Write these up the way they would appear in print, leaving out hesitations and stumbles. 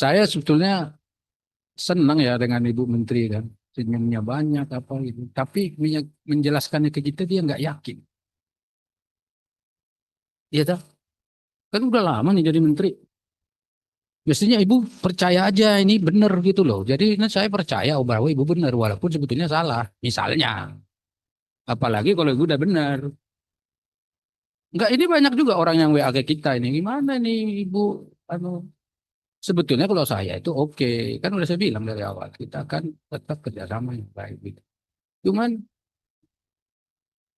Saya sebetulnya senang ya dengan Ibu Menteri kan. Senyumnya banyak apa gitu. Tapi menjelaskannya ke kita dia nggak yakin. Iya toh? Kan udah lama nih jadi menteri. Mestinya ibu percaya aja ini benar gitu loh. Jadi nah, saya percaya bahwa ibu benar walaupun sebetulnya salah. Misalnya, apalagi kalau ibu udah benar. Enggak, ini banyak juga orang yang WA ke kita ini. Gimana nih ibu? Anu, sebetulnya kalau saya itu oke. Kan udah saya bilang dari awal. Kita akan tetap kerjasama yang baik gitu. Cuman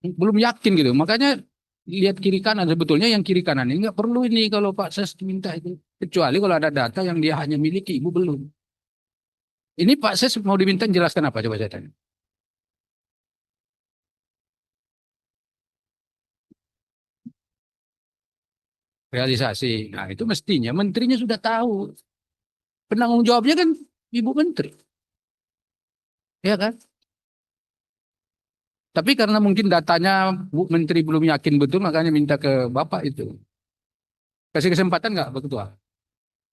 belum yakin gitu. Makanya lihat kiri kanan. Sebetulnya yang kiri kanan ini nggak perlu ini kalau Pak Ses minta itu. Kecuali kalau ada data yang dia hanya miliki, ibu belum. Ini Pak Ses mau diminta jelaskan apa coba saya tanya. Realisasi. Nah itu mestinya menterinya sudah tahu. Penanggung jawabnya kan Ibu Menteri. Ya kan? Tapi karena mungkin datanya Bu Menteri belum yakin betul makanya minta ke Bapak itu. Kasih kesempatan nggak Pak Ketua?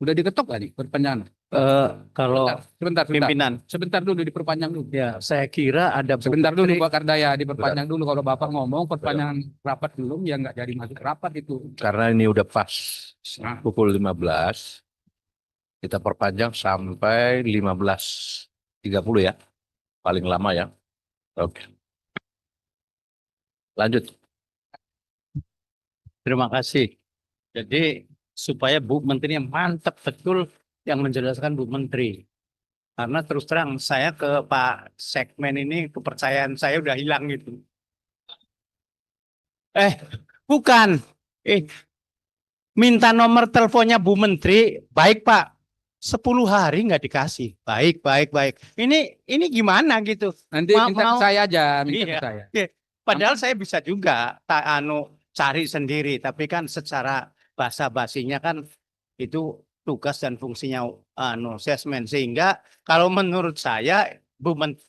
Udah diketok nggak nih perpanjangan? Eh, kalau Sebentar. pimpinan, Sebentar dulu diperpanjang dulu. ya saya kira ada Bu Sebentar dulu Menteri, Pak Kardaya diperpanjang dulu. Kalau Bapak ngomong perpanjangan rapat belum ya nggak jadi masuk rapat itu. karena ini udah pas Nah, pukul 15, kita perpanjang sampai 15.30 ya, paling lama ya. Oke, lanjut. Terima kasih. Jadi supaya Bu Menteri yang mantap betul yang menjelaskan Bu Menteri. Karena terus terang saya ke Pak Sekmen ini kepercayaan saya udah hilang gitu. Eh, bukan. Eh, minta nomor teleponnya Bu Menteri. Baik Pak. 10 hari nggak dikasih. Baik, baik, baik. Ini gimana gitu? nanti minta ke saya aja, minta ke Iya. saya. Iya. Padahal saya bisa juga cari sendiri, tapi kan secara basa-basinya kan itu tugas dan fungsinya sesmen, sehingga kalau menurut saya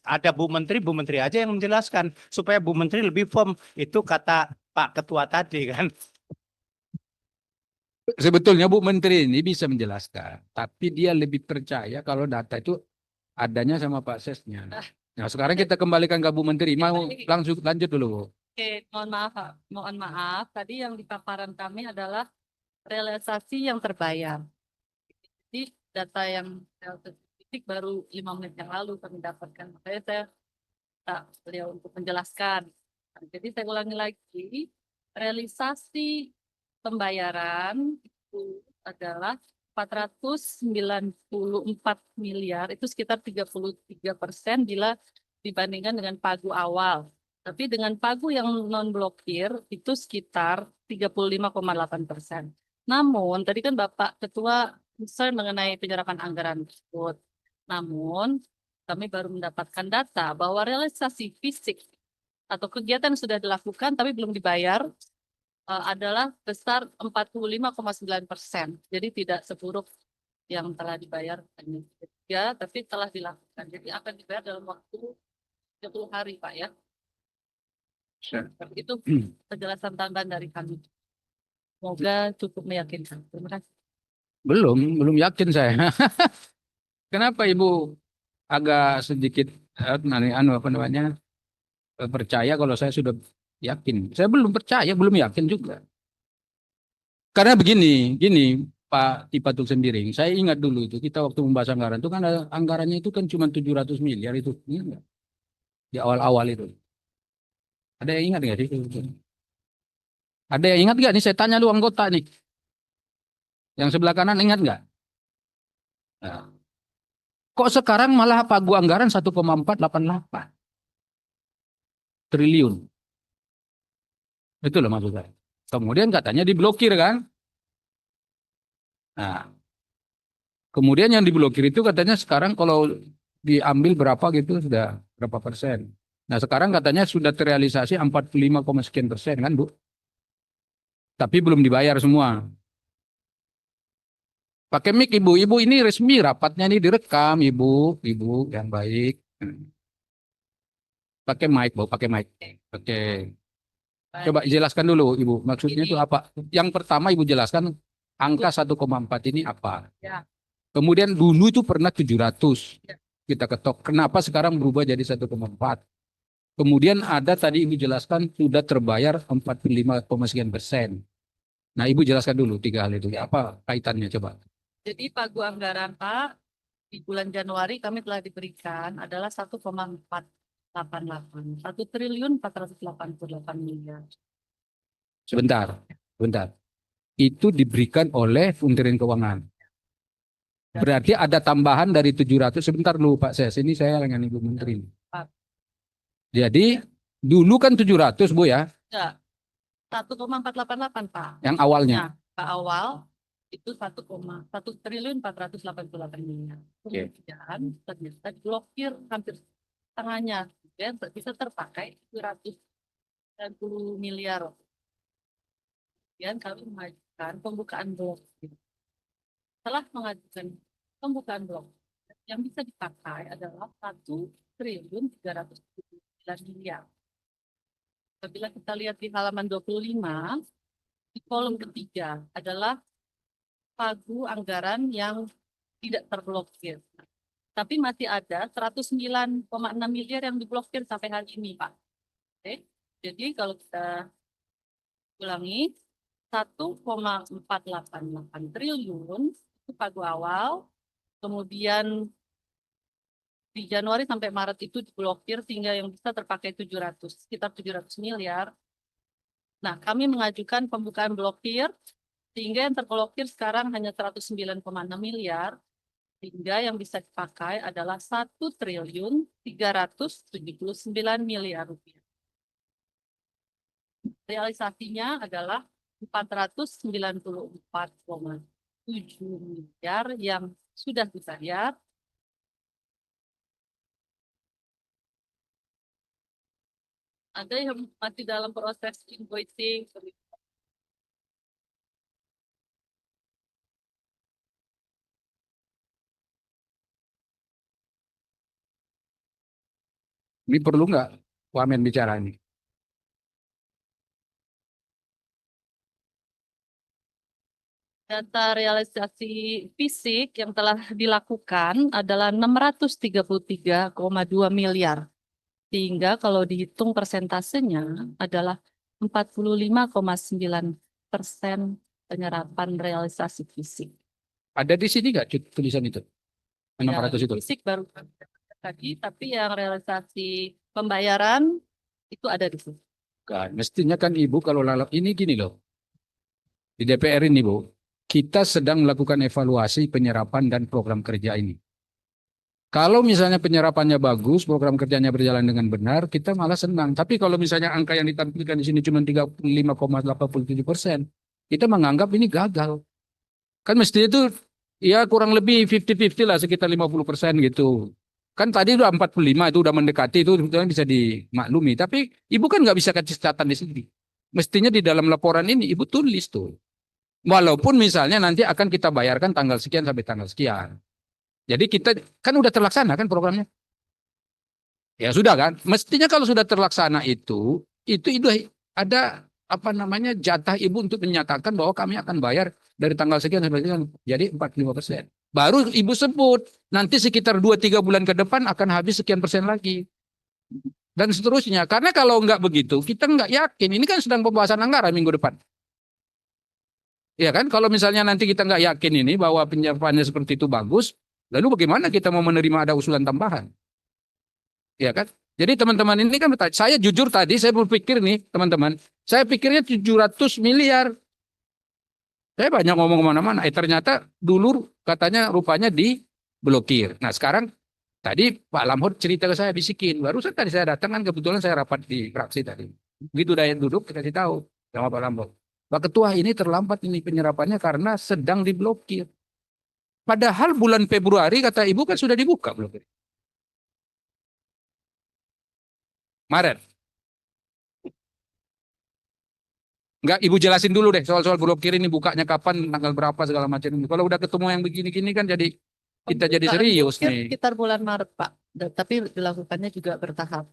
ada Bu Menteri aja yang menjelaskan supaya Bu Menteri lebih firm. Itu kata Pak Ketua tadi kan. Sebetulnya Bu Menteri ini bisa menjelaskan, tapi dia lebih percaya kalau data itu adanya sama Pak Sesnya. Nah, sekarang kita kembalikan ke Bu Menteri. Mau langsung lanjut dulu, Bu. Oke, mohon maaf, Pak. Mohon maaf. Tadi yang di paparan kami adalah realisasi yang terbayar. Jadi data yang statistik baru 5 menit yang lalu kami dapatkan. Makanya saya minta beliau untuk menjelaskan. Jadi saya ulangi lagi, realisasi pembayaran itu adalah 494 miliar, itu sekitar 33% bila dibandingkan dengan pagu awal. Tapi dengan pagu yang non-blokir itu sekitar 35,8%. Namun, tadi kan Bapak Ketua concern mengenai penyerapan anggaran tersebut. Namun, kami baru mendapatkan data bahwa realisasi fisik atau kegiatan yang sudah dilakukan tapi belum dibayar adalah besar 45,9%. Jadi tidak seburuk yang telah dibayar ya, tapi telah dilakukan. Jadi akan dibayar dalam waktu 30 hari, Pak ya. Itu penjelasan tambahan dari kami. Semoga cukup meyakinkan. Terima kasih. Belum yakin saya. Kenapa Ibu agak sedikit apa namanya percaya kalau saya sudah yakin? Saya belum percaya, belum yakin juga. Karena gini Pak Tipatul Sembiring, saya ingat dulu itu kita waktu membahas anggaran itu kan anggarannya itu kan cuma 700 miliar itu, ingat nggak? Di awal-awal itu. Ada yang ingat nggak sih? Ada yang ingat nggak nih? Saya tanya lu anggota nih, yang sebelah kanan ingat nggak? Nah, kok sekarang malah pagu anggaran 1,488 triliun? Itu loh maksud saya. Kemudian katanya diblokir kan? Nah, kemudian yang diblokir itu katanya sekarang kalau diambil berapa gitu sudah berapa persen. Nah sekarang katanya sudah terrealisasi 45, sekian persen kan Bu. Tapi belum dibayar semua. Pakai mic Ibu. Ibu ini resmi rapatnya ini direkam Ibu. Ibu yang baik. Pakai mic Bu, pakai mic. Oke. Coba jelaskan dulu Ibu. Maksudnya itu apa? Yang pertama Ibu jelaskan angka 1,4 ini apa? Ya. Kemudian dulu itu pernah 700 Ya. kita ketok. Kenapa sekarang berubah jadi 1,4? Kemudian ada tadi Ibu jelaskan sudah terbayar 45, sekian persen. Nah, Ibu jelaskan dulu tiga hal itu. Apa kaitannya coba? Jadi pagu anggaran Pak di bulan Januari kami telah diberikan adalah 1,488, 1.488 miliar. Sebentar, sebentar. Itu diberikan oleh Kementerian Keuangan. Berarti ada tambahan dari 700. Sebentar dulu Pak Ses, ini saya dengan Ibu Menteri. Pak. Jadi dulu kan 700 Bu ya, Enggak, 1,488 Pak. yang awalnya. Nah, Pak awal itu 1,1.488 miliar. Oke. Kemudian ternyata diblokir hampir setengahnya. Dan bisa terpakai 290 miliar. Kemudian kami mengajukan pembukaan blokir. Setelah mengajukan pembukaan blok, yang bisa dipakai adalah 1.379 miliar. Apabila kita lihat di halaman 25, di kolom ketiga adalah pagu anggaran yang tidak terblokir. Tapi masih ada 109,6 miliar yang diblokir sampai hari ini, Pak. Oke. Jadi kalau kita ulangi, 1,488 triliun itu pagu awal, kemudian di Januari sampai Maret itu diblokir sehingga yang bisa terpakai 700, sekitar 700 miliar. Nah, kami mengajukan pembukaan blokir sehingga yang terblokir sekarang hanya 109,6 miliar, sehingga yang bisa dipakai adalah 1.379 miliar rupiah. Realisasinya adalah 494,7 miliar yang sudah dibayar. Ada yang masih dalam proses invoicing. Ini perlu nggak Wamen bicara ini? Data realisasi fisik yang telah dilakukan adalah 633,2 miliar. Sehingga kalau dihitung persentasenya adalah 45,9% penyerapan realisasi fisik. Ada di sini nggak tulisan itu? 600 Ya, itu. fisik baru tadi, tapi yang realisasi pembayaran itu ada di sini. Kan, mestinya kan Ibu kalau lalap ini gini loh. Di DPR ini Bu, kita sedang melakukan evaluasi penyerapan dan program kerja ini. Kalau misalnya penyerapannya bagus, program kerjanya berjalan dengan benar, kita malah senang. Tapi kalau misalnya angka yang ditampilkan di sini cuma 35,87%, kita menganggap ini gagal. Kan mestinya itu ya kurang lebih 50-50 lah, sekitar 50% gitu. Kan tadi udah 45, itu udah mendekati, itu sebetulnya bisa dimaklumi. Tapi Ibu kan nggak bisa kasih catatan di sini. Mestinya di dalam laporan ini Ibu tulis tuh. Walaupun misalnya nanti akan kita bayarkan tanggal sekian sampai tanggal sekian. Jadi kita kan udah terlaksana kan programnya. Ya sudah kan. Mestinya kalau sudah terlaksana itu ada apa namanya jatah Ibu untuk menyatakan bahwa kami akan bayar dari tanggal sekian sampai sekian. Jadi 45%. Baru Ibu sebut nanti sekitar 2-3 bulan ke depan akan habis sekian persen lagi. Dan seterusnya. Karena kalau nggak begitu kita nggak yakin. Ini kan sedang pembahasan anggaran minggu depan. Ya kan, kalau misalnya nanti kita nggak yakin ini bahwa penyerapannya seperti itu bagus, lalu bagaimana kita mau menerima ada usulan tambahan? Ya kan? Jadi teman-teman ini kan bertanya, saya jujur tadi saya berpikir nih teman-teman, saya pikirnya 700 miliar. Saya banyak ngomong kemana-mana, ternyata dulu katanya rupanya diblokir. Nah sekarang tadi Pak Lamhot cerita ke saya bisikin, barusan tadi saya datang kan kebetulan saya rapat di fraksi tadi. Begitu daya duduk kita kasih tahu sama Pak Lamhot. Pak Ketua ini terlambat ini penyerapannya karena sedang diblokir. Padahal bulan Februari kata Ibu kan sudah dibuka blokir. Maret. Enggak, Ibu jelasin dulu deh soal-soal blokir ini bukanya kapan, tanggal berapa segala macam. Kalau udah ketemu yang begini-gini kan jadi kita jadi Pembukaan serius blokir nih. sekitar bulan Maret, Pak. Tapi dilakukannya juga bertahap.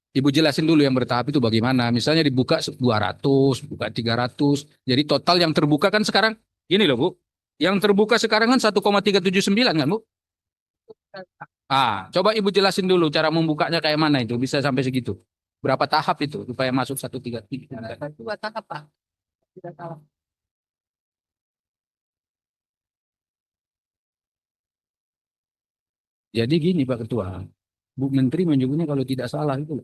Ibu jelasin dulu yang bertahap itu bagaimana. Misalnya dibuka 200, buka 300. Jadi total yang terbuka kan sekarang gini loh Bu. Yang terbuka sekarang kan 1,379 kan, Bu? Coba Ibu jelasin dulu cara membukanya kayak mana itu bisa sampai segitu. Berapa tahap itu supaya masuk 1,33? Ada 2 tahap, Pak. Tidak salah. Jadi gini Pak Ketua, Bu Menteri menyebutnya kalau tidak salah itu